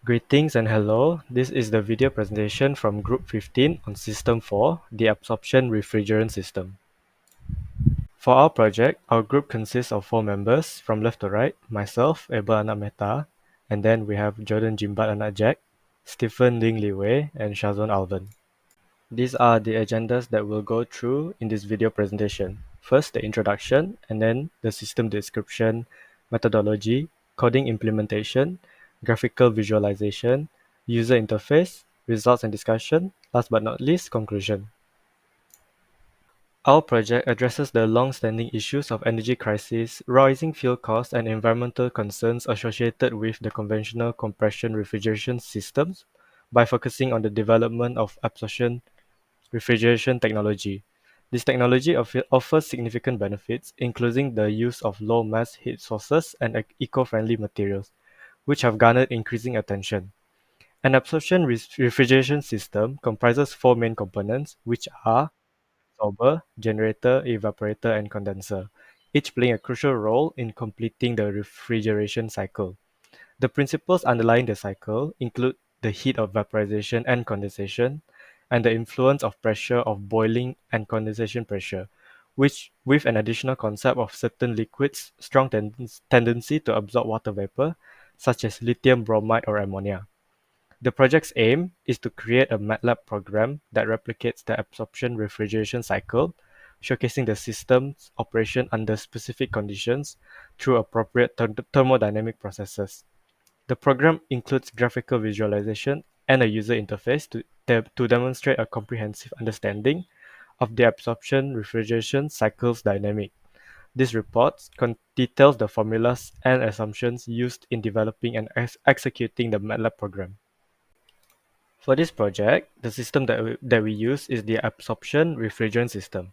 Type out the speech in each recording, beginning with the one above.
Greetings and hello. This is the video presentation from Group 15 on System 4, the Absorption Refrigerant System. For our project, our group consists of 4 members from left to right, myself, Abel Anak Meta, and then we have Jordan Jimbat Anak Jack, Stephen Ling Liwei, and Shazwan Alvan. These are the agendas that we'll go through in this video presentation. First, the introduction, and then the system description, methodology, coding implementation, graphical visualization, user interface, results and discussion, last but not least, conclusion. Our project addresses the long-standing issues of energy crisis, rising fuel costs, and environmental concerns associated with the conventional compression refrigeration systems by focusing on the development of absorption refrigeration technology. This technology offers significant benefits, including the use of low-mass heat sources and eco-friendly materials, which have garnered increasing attention. An absorption refrigeration system comprises 4 main components, which are absorber, generator, evaporator, and condenser, each playing a crucial role in completing the refrigeration cycle. The principles underlying the cycle include the heat of vaporization and condensation, and the influence of pressure of boiling and condensation pressure, which, with an additional concept of certain liquids' strong tendency to absorb water vapor, such as lithium bromide or ammonia. The project's aim is to create a MATLAB program that replicates the absorption refrigeration cycle, showcasing the system's operation under specific conditions through appropriate thermodynamic processes. The program includes graphical visualization and a user interface to demonstrate a comprehensive understanding of the absorption refrigeration cycle's dynamic. This report details the formulas and assumptions used in developing and executing the MATLAB program. For this project, the system that we use is the absorption refrigerant system.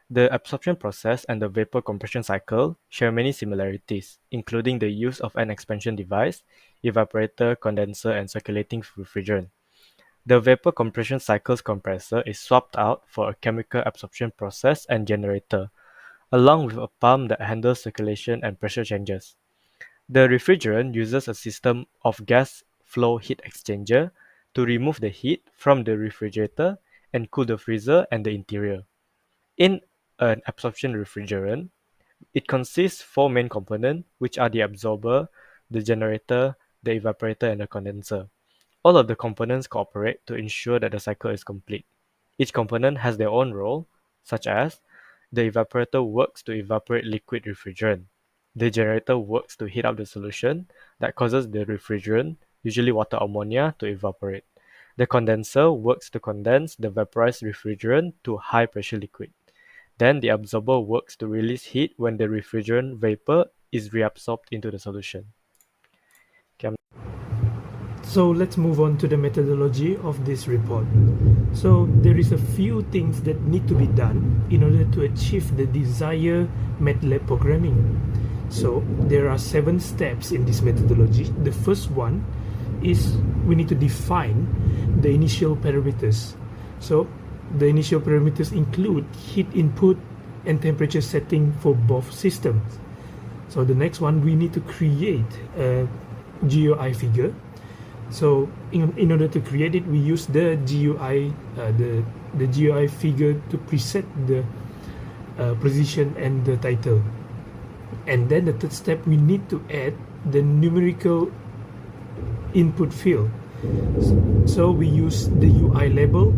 The absorption process and the vapor compression cycle share many similarities, including the use of an expansion device, evaporator, condenser, and circulating refrigerant. The vapor compression cycle's compressor is swapped out for a chemical absorption process and generator, along with a pump that handles circulation and pressure changes. The refrigerant uses a system of gas flow heat exchanger to remove the heat from the refrigerator and cool the freezer and the interior. In an absorption refrigerant, it consists 4 main components, which are the absorber, the generator, the evaporator, and the condenser. All of the components cooperate to ensure that the cycle is complete. Each component has their own role, such as the evaporator works to evaporate liquid refrigerant. The generator works to heat up the solution that causes the refrigerant, usually water ammonia, to evaporate. The condenser works to condense the vaporized refrigerant to high-pressure liquid. Then the absorber works to release heat when the refrigerant vapor is reabsorbed into the solution. So let's move on to the methodology of this report. So there is a few things that need to be done in order to achieve the desired MATLAB programming. So there are 7 steps in this methodology. The first one is we need to define the initial parameters. So the initial parameters include heat input and temperature setting for both systems. So the next one, we need to create a GUI figure. So in order to create it, we use the GUI, the GUI figure to preset the position and the title. And then the third step, we need to add the numerical input field. So we use the UI label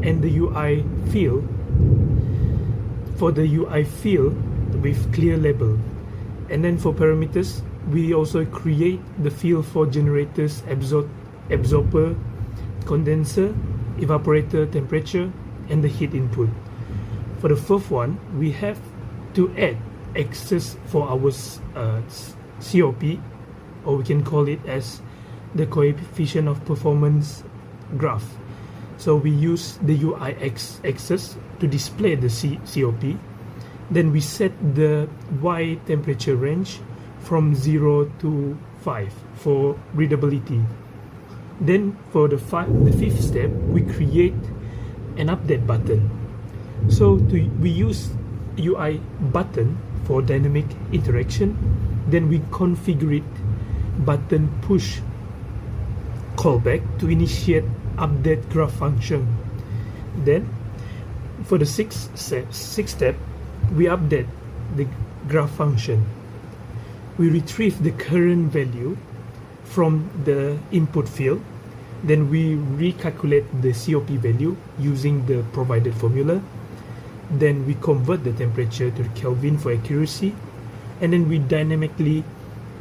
and the UI field. For the UI field with clear label. And then for parameters, we also create the field for generators, absorber, condenser, evaporator temperature, and the heat input. For the fourth one, we have to add access for our COP, or we can call it as the coefficient of performance graph. So we use the UI axis to display the COP. Then we set the Y temperature range from 0 to 5 for readability. Then for the fifth step, we create an update button. So we use UI button for dynamic interaction. Then we configure it button push callback to initiate update graph function. Then for the sixth step, we update the graph function. We retrieve the current value from the input field. Then we recalculate the COP value using the provided formula. Then we convert the temperature to Kelvin for accuracy. And then we dynamically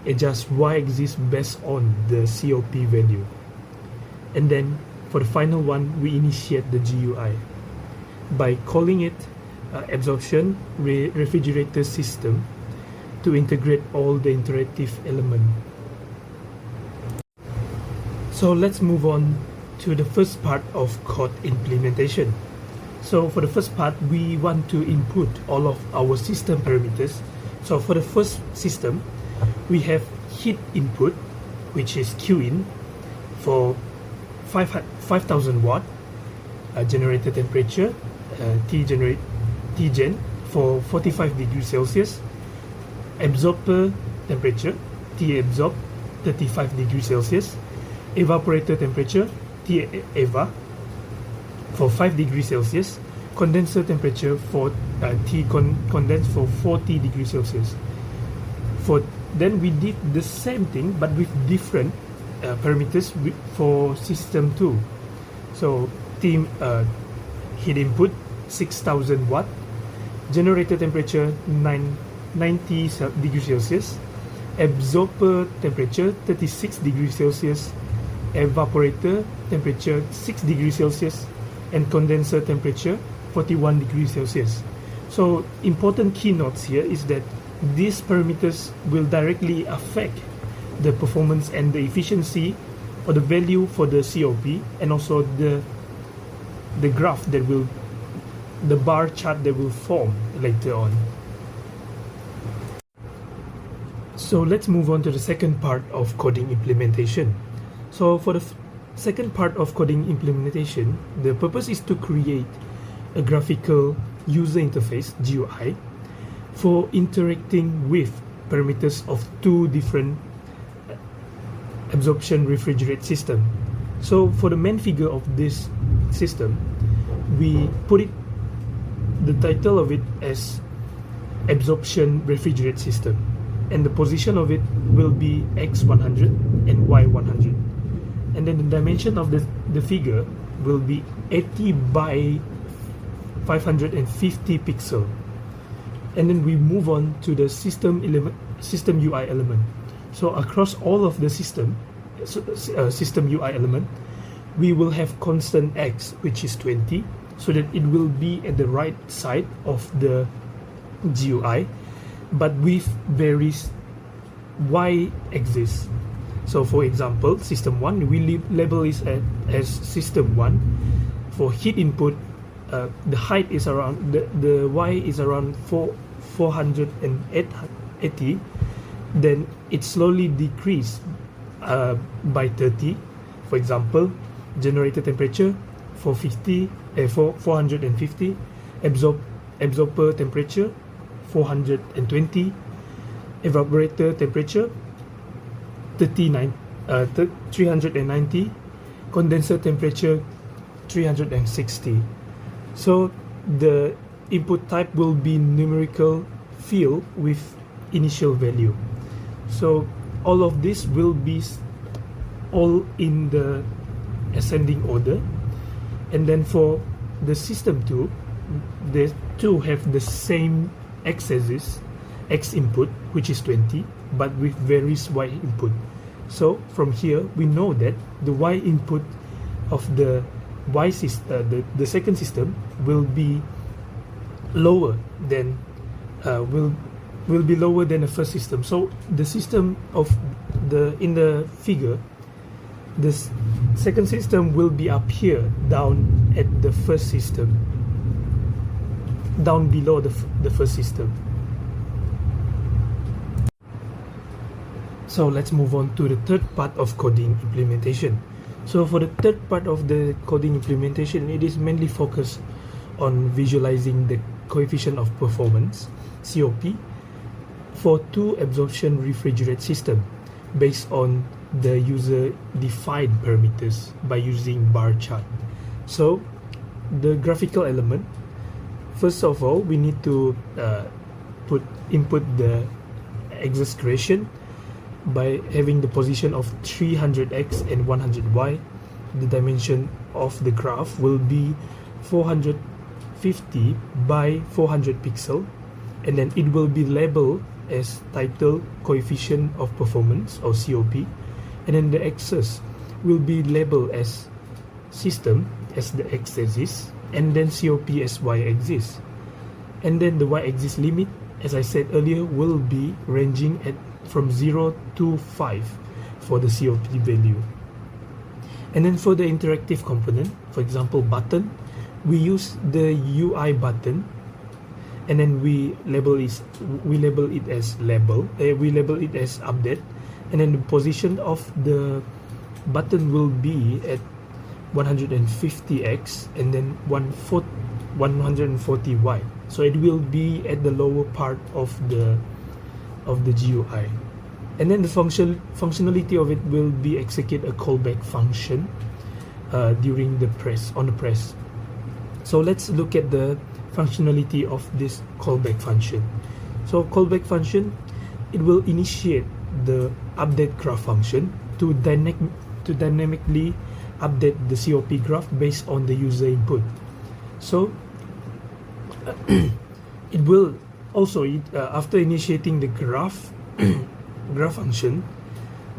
adjust y-axis based on the COP value. And then for the final one, we initiate the GUI by calling it Absorption Refrigerator System to integrate all the interactive elements. So let's move on to the first part of code implementation. So for the first part, we want to input all of our system parameters. So for the first system, we have heat input, which is Qin, for 5,000 watt, generator temperature, Tgen for 45 degrees Celsius, absorber temperature, T-absorb 35 degrees Celsius, evaporator temperature, T-eva for 5 degrees Celsius, condenser temperature for T-condense for 40 degrees Celsius. Then we did the same thing but with different parameters for system 2. So heat input 6,000 watt, generator temperature 90 degrees Celsius, absorber temperature 36 degrees Celsius, evaporator temperature 6 degrees Celsius, and condenser temperature 41 degrees Celsius. So important keynotes here is that these parameters will directly affect the performance and the efficiency or the value for the COP, and also the graph that will, the bar chart that will form later on. So let's move on to the second part of coding implementation. So for the second part of coding implementation, the purpose is to create a graphical user interface, GUI, for interacting with parameters of two different absorption refrigerate system. So for the main figure of this system, we put it, the title of it as absorption refrigerate system, and the position of it will be x100 and y100, and then the dimension of the figure will be 80 by 550 pixel. And then we move on to the system UI element. So across all of the system UI element, we will have constant x, which is 20, so that it will be at the right side of the GUI, but with various y-axis. So for example, system 1, we label it as system 1. For heat input, the height is around, the y is around 480, then it slowly decrease by 30. For example, generator temperature 450, absorber temperature 420, evaporator temperature 390, condenser temperature 360. So the input type will be numerical field with initial value. So all of this will be all in the ascending order. And then for the system 2, the two have the same x-axis, x input, which is 20, but with various y input. So from here we know that the y input of the y system, the second system, will be lower than will be lower than the first system. So the system of in the figure, this second system will be up here, down at the first system, down below the first system. So let's move on to the third part of coding implementation. So for the third part of the coding implementation, it is mainly focused on visualizing the coefficient of performance, COP, for two absorption refrigerate system based on the user-defined parameters by using bar chart. So the graphical element, first of all, we need to input the exasperation by having the position of 300x and 100y. The dimension of the graph will be 450 by 400 pixel, and then it will be labeled as title coefficient of performance or COP, and then the axis will be labeled as system as the x-axis, and then COP as y-axis. And then the y-axis limit, as I said earlier, will be ranging at from 0 to 5 for the COP value. And then for the interactive component, for example button, we use the UI button, and then we label it as update, and then the position of the button will be at 150x and then 140y. So it will be at the lower part of the GUI, and then the functionality of it will be execute a callback function during the press. So let's look at the functionality of this callback function. So callback function, it will initiate the update graph function to dynamically update the COP graph based on the user input. So it will also after initiating the graph function,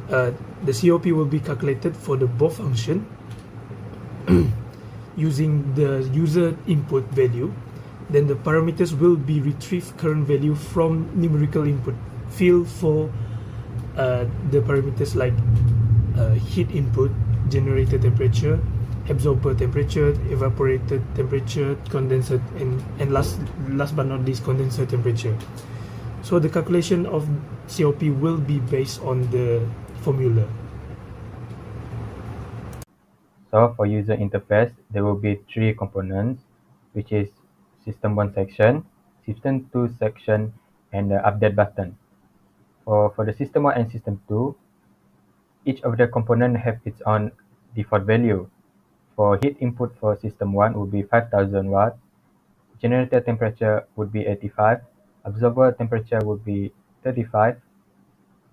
the COP will be calculated for the both function using the user input value. Then the parameters will be retrieved current value from numerical input field for the parameters like heat input, generator temperature, absorber temperature, evaporator temperature, condenser, and last but not least, condenser temperature. So the calculation of COP will be based on the formula. So for user interface, there will be three components, which is system 1 section, system 2 section, and the update button. For the system 1 and system 2, each of the component have its own default value. For heat input for system 1 would be 5000 watt, generator temperature would be 85, absorber temperature would be 35,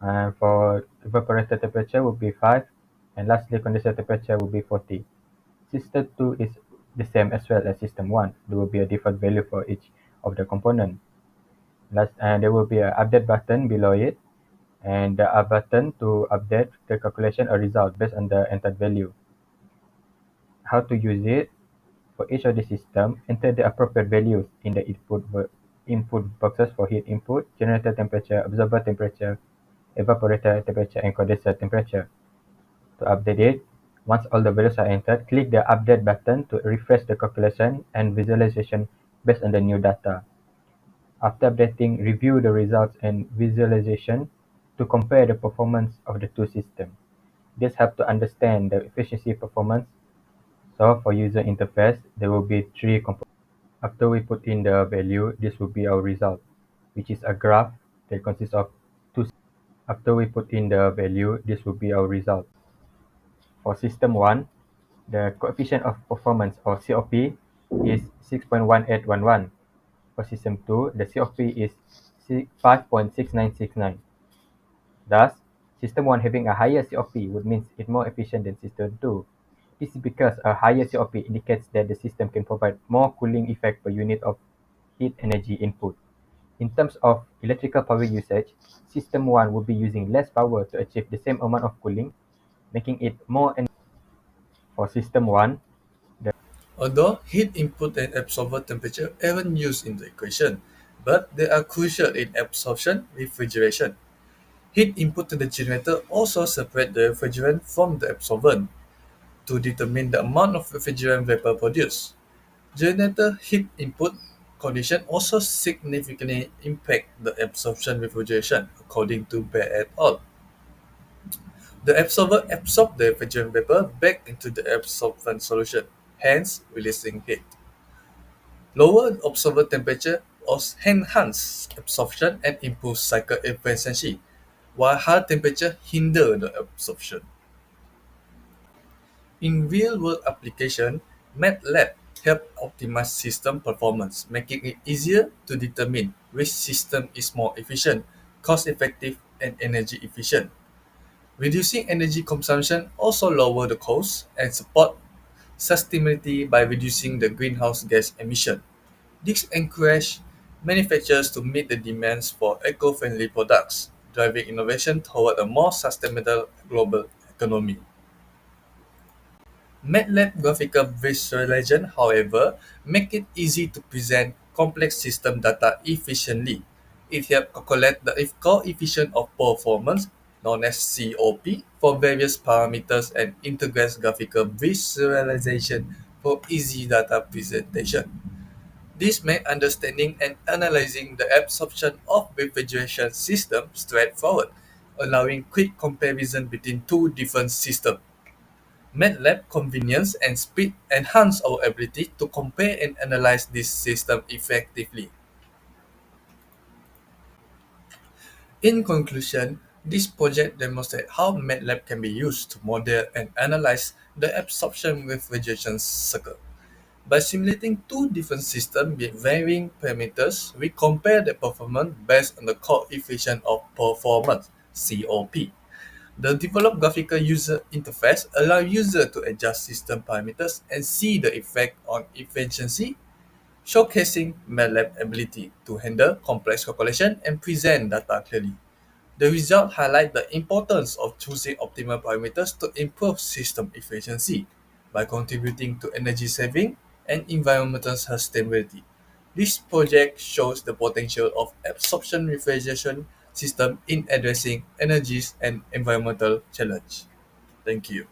and for evaporator temperature would be 5, and lastly condenser temperature would be 40. System 2 is the same as well as system 1. There will be a default value for each of the component. And there will be an update button below it, and the up button to update the calculation or result based on the entered value. How to use it? For each of the system, enter the appropriate values in the input boxes for heat input, generator temperature, absorber temperature, evaporator temperature, and condenser temperature. To update it, once all the values are entered, click the update button to refresh the calculation and visualization based on the new data. After updating, review the results and visualization to compare the performance of the two systems. This helps to understand the efficiency performance. So for user interface, there will be three components. After we put in the value, this will be our result, which is a graph that consists of two. After we put in the value, this will be our result. For system 1, the coefficient of performance or COP is 6.1811. For system 2, the COP is 5.6969. Thus, system 1 having a higher COP would mean it's more efficient than system 2. This is because a higher COP indicates that the system can provide more cooling effect per unit of heat energy input. In terms of electrical power usage, system 1 would be using less power to achieve the same amount of cooling, making it more energy. For system 1, Although heat input and absorber temperature aren't used in the equation, but they are crucial in absorption refrigeration. Heat input to the generator also separate the refrigerant from the absorbent to determine the amount of refrigerant vapor produced. Generator heat input condition also significantly impact the absorption refrigeration, according to Bear et al. The absorber absorbs the refrigerant vapor back into the absorbent solution, hence releasing heat. Lower absorber temperature enhance absorption and improve cycle efficiency, while high temperature hinder the absorption. In real-world application, MATLAB help optimize system performance, making it easier to determine which system is more efficient, cost-effective, and energy efficient. Reducing energy consumption also lower the cost and support sustainability by reducing the greenhouse gas emission. This encourages manufacturers to meet the demands for eco-friendly products, driving innovation toward a more sustainable global economy. MATLAB graphical visualization, however, make it easy to present complex system data efficiently. It helps calculate the coefficient of performance, known as COP, for various parameters and integrates graphical visualization for easy data presentation. This made understanding and analyzing the absorption of refrigeration system straightforward, allowing quick comparison between two different systems. MATLAB convenience and speed enhance our ability to compare and analyze this system effectively. In conclusion, this project demonstrates how MATLAB can be used to model and analyze the absorption refrigeration cycle. By simulating two different systems with varying parameters, we compare the performance based on the coefficient of performance (COP). The developed graphical user interface allows users to adjust system parameters and see the effect on efficiency, showcasing MATLAB ability to handle complex calculation and present data clearly. The result highlight the importance of choosing optimal parameters to improve system efficiency by contributing to energy saving and environmental sustainability. This project shows the potential of absorption refrigeration system in addressing energies and environmental challenge. Thank you.